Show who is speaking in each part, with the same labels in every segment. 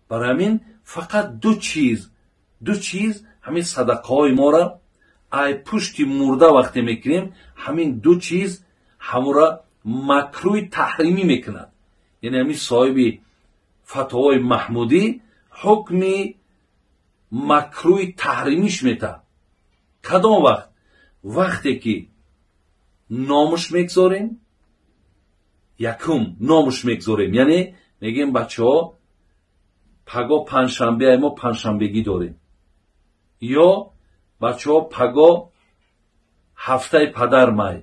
Speaker 1: برای همین فقط دو چیز همین صدقه های ما را ای پشت مرده وقتی میکنیم، همین دو چیز همورا مکروه تحریمی میکند. یعنی همین صاحب فتاوای محمودی حکم مکروه تحریمیش میته. کدام وقتی که نامش میگذاریم، یکم نامش میگذاریم، یعنی میگیم بچه ها پگا پنجشنبه ما پنجشنبگی داریم، یا بچه ها پگا هفته پدر مای،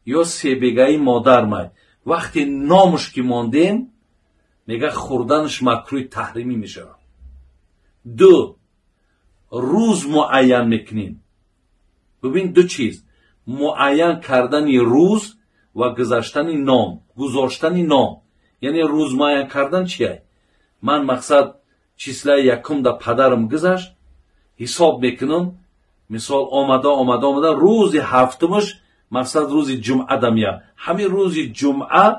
Speaker 1: یا سیبگی مادر مای. وقتی نامش که ماندیم میگه خوردنش مکروه تحریمی میشه. دو، روز معین میکنیم. ببین دو چیز، معین کردن روز و گذاشتن نام. یعنی روز معین کردن چیه؟ من مقصد چیسله یکم دا پدرم گذاشت، حساب میکنم، مثال آمده روز هفتمش مقصد روز جمعه دمیه، همین روز جمعه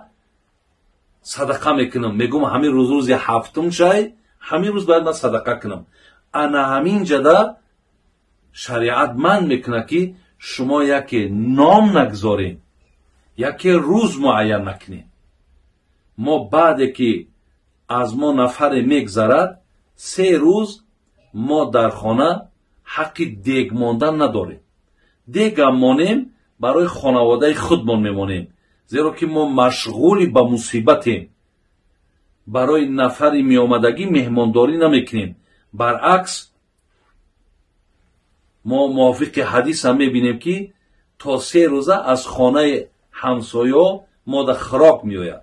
Speaker 1: صدقه میکنم، میگم همین روز هفتم شای، همین روز باید من صدقه کنم. انا همین جدا شریعت من میکنه که شما یکی نام نگذارین، یکی روز معین نکنین. ما بعد که از ما نفر میگذرد 3 روز ما در خانه حق دیگ ماندن نداریم. دیگ هم مانیم برای خانواده خودمان میمانیم، زیرا که ما مشغولی به مصیبتیم، برای نفری می آمدگی مهمانداری نمیکنیم. برعکس ما موافق حدیث هم میبینیم که تا 3 روزه از خانه همسایه ما در خراب میآید.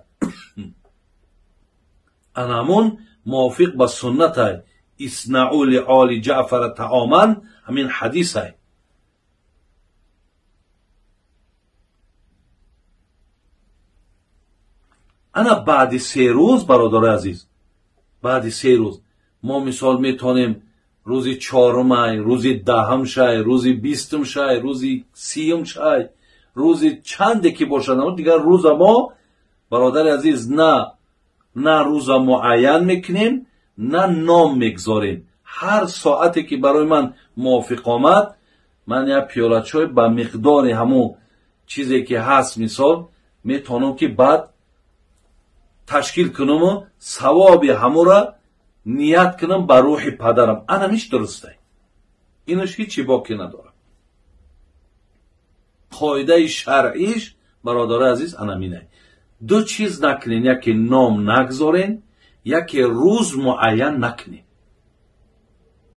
Speaker 1: انامون موافق با سنت های اصنعوا لآل جعفر طعاما، همین حدیث های. انا بعد 3 روز برادر عزیز، بعد 3 روز ما مثال میتونیم روز 4م، روز 10م شای، روز 20م شای، روز 30م شای، روز چندی که باشد، اما دیگر روز ما برادر عزیز نه روز معین میکنیم، نه نام میگذاریم. هر ساعتی که برای من موافق آمد، من یک پیاله چای با مقدار همون چیزی که هست مثال میتونم که بعد تشکیل کنم و ثواب همو را نیت کنم بر روح پدرم. انمیش درسته، اینش هیچی باقی نداره. قاعده شرعیش برادر عزیز انمینه. دو چیز نکنین، یکی نام نگذارین، یکی روز معین نکنین.